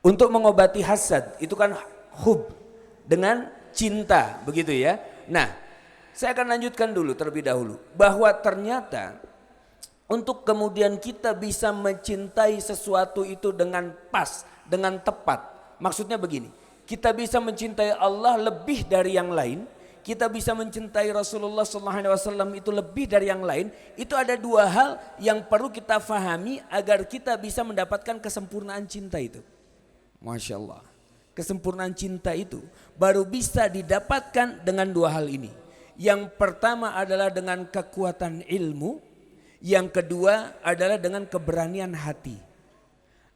Untuk mengobati hasad itu kan hub dengan cinta, begitu ya. Nah, saya akan lanjutkan dulu terlebih dahulu bahwa ternyata untuk kemudian kita bisa mencintai sesuatu itu dengan pas, dengan tepat. Maksudnya begini, kita bisa mencintai Allah lebih dari yang lain, kita bisa mencintai Rasulullah SAW itu lebih dari yang lain. Itu ada dua hal yang perlu kita fahami agar kita bisa mendapatkan kesempurnaan cinta itu. Masya Allah. Kesempurnaan cinta itu baru bisa didapatkan dengan dua hal ini. Yang pertama adalah dengan kekuatan ilmu. Yang kedua adalah dengan keberanian hati.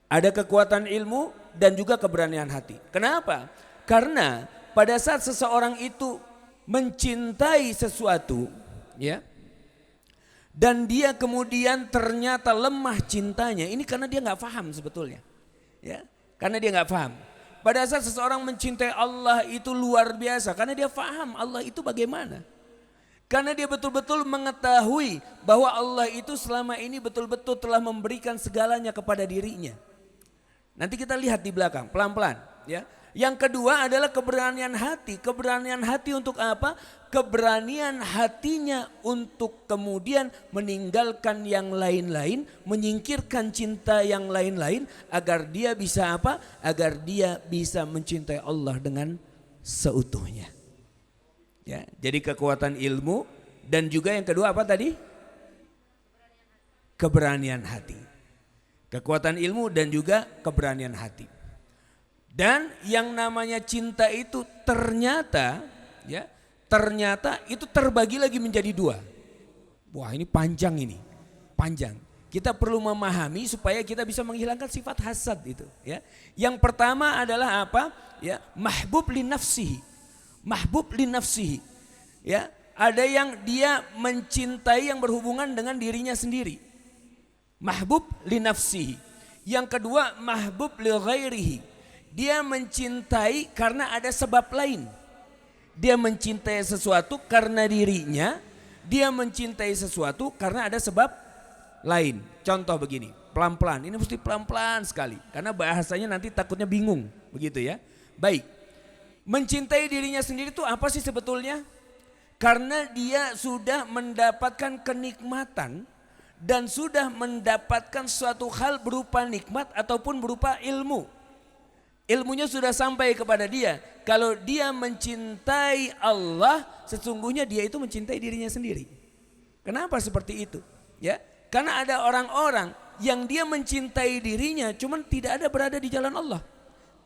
Ada kekuatan ilmu dan juga keberanian hati. Kenapa? Karena pada saat seseorang itu mencintai sesuatu, ya, dan dia kemudian ternyata lemah cintanya, ini karena dia nggak paham sebetulnya, ya. Karena dia nggak paham. Pada saat seseorang mencintai Allah itu luar biasa karena dia paham Allah itu bagaimana. Karena dia betul-betul mengetahui bahwa Allah itu selama ini betul-betul telah memberikan segalanya kepada dirinya. Nanti kita lihat di belakang pelan-pelan, ya. Yang kedua adalah keberanian hati. Keberanian hati untuk apa? Keberanian hatinya untuk kemudian meninggalkan yang lain-lain, menyingkirkan cinta yang lain-lain agar dia bisa apa? Agar dia bisa mencintai Allah dengan seutuhnya. Ya, jadi kekuatan ilmu dan juga yang kedua apa tadi? Keberanian hati. Kekuatan ilmu dan juga keberanian hati. Dan yang namanya cinta itu ternyata, ya, ternyata itu terbagi lagi menjadi dua. Wah, ini panjang ini, panjang. Kita perlu memahami supaya kita bisa menghilangkan sifat hasad itu. Ya, yang pertama adalah apa? Ya, mahbub li nafsihi, mahbub li nafsihi. Ya, ada yang dia mencintai yang berhubungan dengan dirinya sendiri. Mahbub li nafsihi. Yang kedua mahbub li ghairihi. Dia mencintai karena ada sebab lain. Dia mencintai sesuatu karena dirinya. Dia mencintai sesuatu karena ada sebab lain. Contoh begini, pelan-pelan. Ini mesti pelan-pelan sekali. Karena bahasanya nanti takutnya bingung. Begitu ya. Baik. Mencintai dirinya sendiri itu apa sih sebetulnya? Karena dia sudah mendapatkan kenikmatan. Dan sudah mendapatkan suatu hal berupa nikmat ataupun berupa ilmu. Ilmunya sudah sampai kepada dia. Kalau dia mencintai Allah, sesungguhnya dia itu mencintai dirinya sendiri. Kenapa seperti itu? Ya, karena ada orang-orang yang dia mencintai dirinya, cuman tidak ada berada di jalan Allah.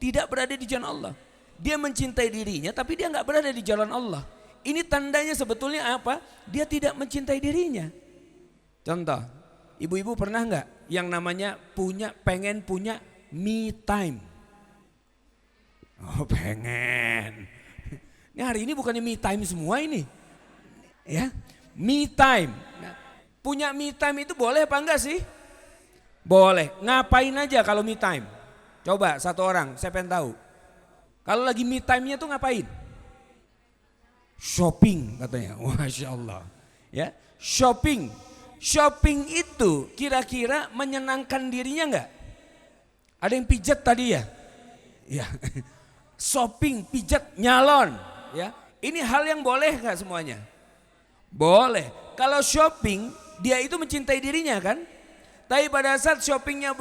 Tidak berada di jalan Allah. Dia mencintai dirinya, tapi dia nggak berada di jalan Allah. Ini tandanya sebetulnya apa? Dia tidak mencintai dirinya. Contoh, ibu-ibu pernah nggak yang namanya pengen punya me time? Oh, pengen. Ini hari ini bukannya me time semua ini. Ya, me time. Nah, punya me time itu boleh apa enggak sih? Boleh. Ngapain aja kalau me time? Coba satu orang, saya pengen tahu. Kalau lagi me time-nya tuh ngapain? Shopping katanya. Masya Allah. Ya, shopping. Shopping itu kira-kira menyenangkan dirinya enggak? Ada yang pijat tadi ya? Ya. Shopping, pijat, nyalon, ya. Ini hal yang boleh gak semuanya? Boleh. Kalau shopping, dia itu mencintai dirinya kan? Tapi pada saat shoppingnya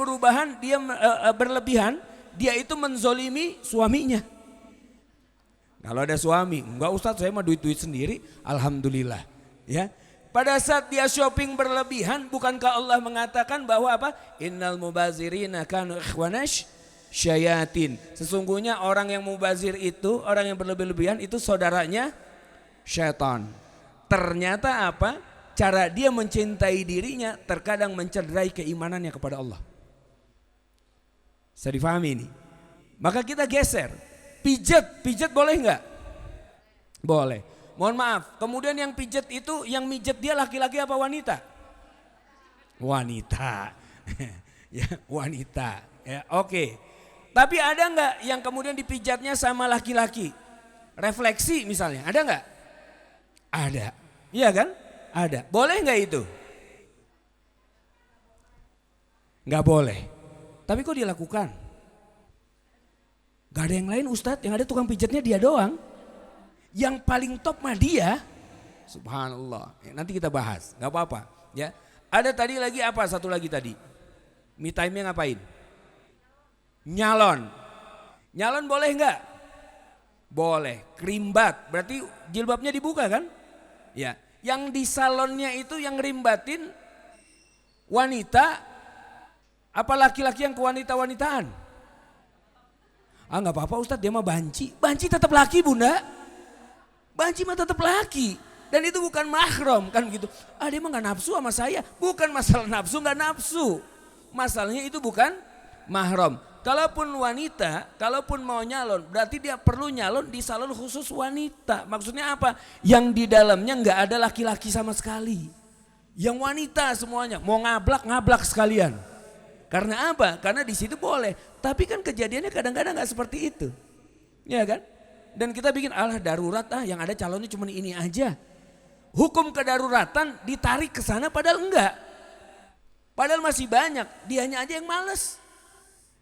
berlebihan, dia itu menzolimi suaminya. Kalau ada suami, enggak Ustadz, saya mah duit-duit sendiri, alhamdulillah, ya. Pada saat dia shopping berlebihan, bukankah Allah mengatakan bahwa apa? Innal mubazirina kanu ikhwanash syayatin. Sesungguhnya orang yang mubazir itu, orang yang berlebih-lebihan itu saudaranya syaitan. Ternyata apa? Cara dia mencintai dirinya terkadang mencederai keimanannya kepada Allah. Bisa difahami ini? Maka kita geser. Pijat boleh enggak? Boleh. Mohon maaf, kemudian yang pijat itu, yang mijet dia laki-laki apa wanita? Wanita. Ya, wanita. Ya, oke. Tapi ada enggak yang kemudian dipijatnya sama laki-laki? Refleksi misalnya, ada enggak? Ada. Iya kan? Ada. Boleh enggak itu? Enggak boleh. Tapi kok dilakukan? Gak ada yang lain Ustadz, yang ada tukang pijatnya dia doang. Yang paling top mah dia. Subhanallah. Nanti kita bahas, gak apa-apa. Ya. Ada tadi lagi apa? Satu lagi tadi. Me time-nya ngapain? Nyalon. Nyalon boleh nggak? Boleh. Kerimbat, berarti jilbabnya dibuka kan? Ya. Yang di salonnya itu yang rimbatin wanita, apa laki-laki yang kewanita-wanitaan? Nggak apa-apa Ustadz, dia mah banci. Banci tetap laki bunda. Banci mah tetap laki. Dan itu bukan mahram kan gitu. Dia mah gak nafsu sama saya. Bukan masalah nafsu gak nafsu. Masalahnya itu bukan mahram. Kalaupun wanita, kalaupun mau nyalon, berarti dia perlu nyalon di salon khusus wanita. Maksudnya apa? Yang di dalamnya gak ada laki-laki sama sekali. Yang wanita semuanya. Mau ngablak sekalian. Karena apa? Karena di situ boleh. Tapi kan kejadiannya kadang-kadang gak seperti itu. Ya kan? Dan kita bikin darurat yang ada calonnya cuma ini aja. Hukum kedaruratan ditarik ke sana padahal enggak. Padahal masih banyak, dianya aja yang males.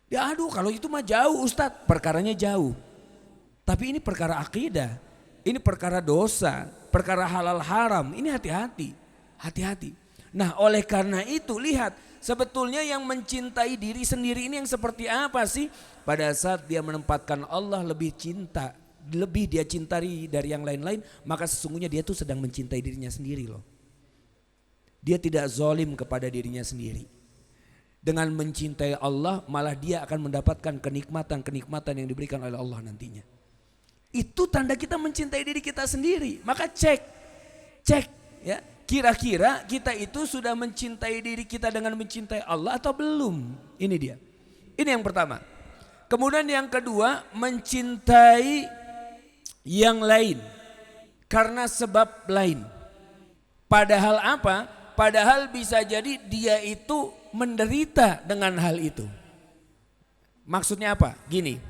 Ya kalau itu mah jauh Ustadz, perkaranya jauh. Tapi ini perkara akidah, ini perkara dosa, perkara halal haram, ini hati-hati. Hati-hati. Nah oleh karena itu lihat, sebetulnya yang mencintai diri sendiri ini yang seperti apa sih? Pada saat dia menempatkan Allah lebih cinta, lebih dia cintai dari yang lain-lain, maka sesungguhnya dia tuh sedang mencintai dirinya sendiri loh. Dia tidak zalim kepada dirinya sendiri. Dengan mencintai Allah malah dia akan mendapatkan kenikmatan-kenikmatan yang diberikan oleh Allah nantinya. Itu tanda kita mencintai diri kita sendiri. Maka cek ya, kira-kira kita itu sudah mencintai diri kita dengan mencintai Allah atau belum? Ini dia. Ini yang pertama. Kemudian yang kedua, mencintai yang lain karena sebab lain. Padahal apa? Padahal bisa jadi dia itu menderita dengan hal itu. Maksudnya apa? Gini,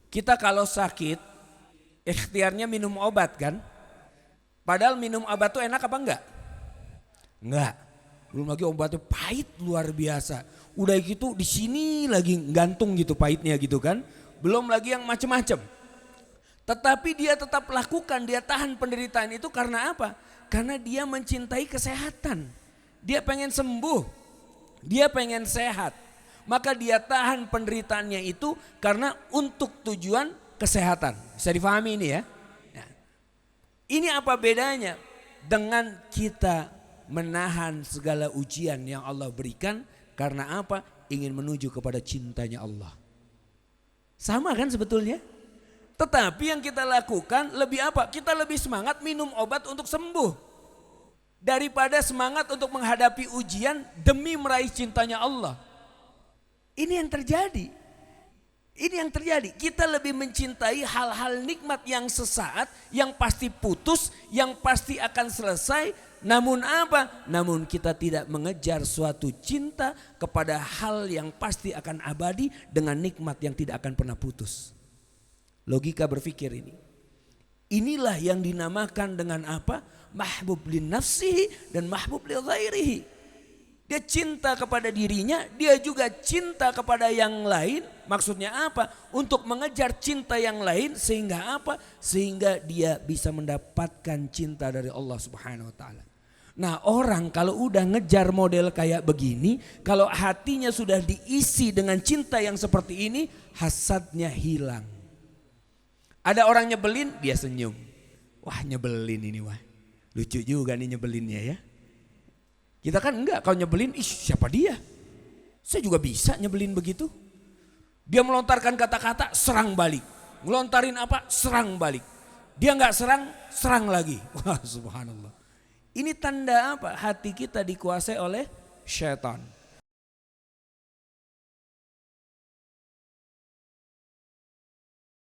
kita kalau sakit ikhtiarnya minum obat kan? Padahal minum obat tuh enak apa enggak? Enggak. Belum lagi obatnya pahit luar biasa. Udah gitu di sini lagi gantung gitu pahitnya gitu kan? Belum lagi yang macem-macem. Tetapi dia tetap lakukan, dia tahan penderitaan itu karena apa? Karena dia mencintai kesehatan. Dia pengen sembuh, dia pengen sehat. Maka dia tahan penderitaannya itu karena untuk tujuan kesehatan. Bisa difahami ini ya? Nah, ini apa bedanya dengan kita menahan segala ujian yang Allah berikan karena apa? Ingin menuju kepada cintanya Allah. Sama kan sebetulnya? Tetapi yang kita lakukan lebih apa? Kita lebih semangat minum obat untuk sembuh. Daripada semangat untuk menghadapi ujian demi meraih cintanya Allah. Ini yang terjadi. Ini yang terjadi. Kita lebih mencintai hal-hal nikmat yang sesaat, yang pasti putus, yang pasti akan selesai. Namun apa? Namun kita tidak mengejar suatu cinta kepada hal yang pasti akan abadi dengan nikmat yang tidak akan pernah putus. Logika berpikir ini. Inilah yang dinamakan dengan apa? Mahbub li nafsihi dan mahbub li ghairihi. Dia cinta kepada dirinya, dia juga cinta kepada yang lain. Maksudnya apa? Untuk mengejar cinta yang lain sehingga apa? Sehingga dia bisa mendapatkan cinta dari Allah Subhanahu wa taala. Nah, orang kalau udah ngejar model kayak begini, kalau hatinya sudah diisi dengan cinta yang seperti ini, hasadnya hilang. Ada orang nyebelin, dia senyum. Wah, nyebelin ini wah. Lucu juga nih nyebelinnya ya. Kita kan enggak, kalau nyebelin, siapa dia? Saya juga bisa nyebelin begitu. Dia melontarkan kata-kata, serang balik. Ngelontarin apa? Serang balik. Dia enggak serang, serang lagi. Wah, subhanallah. Ini tanda apa? Hati kita dikuasai oleh syaitan.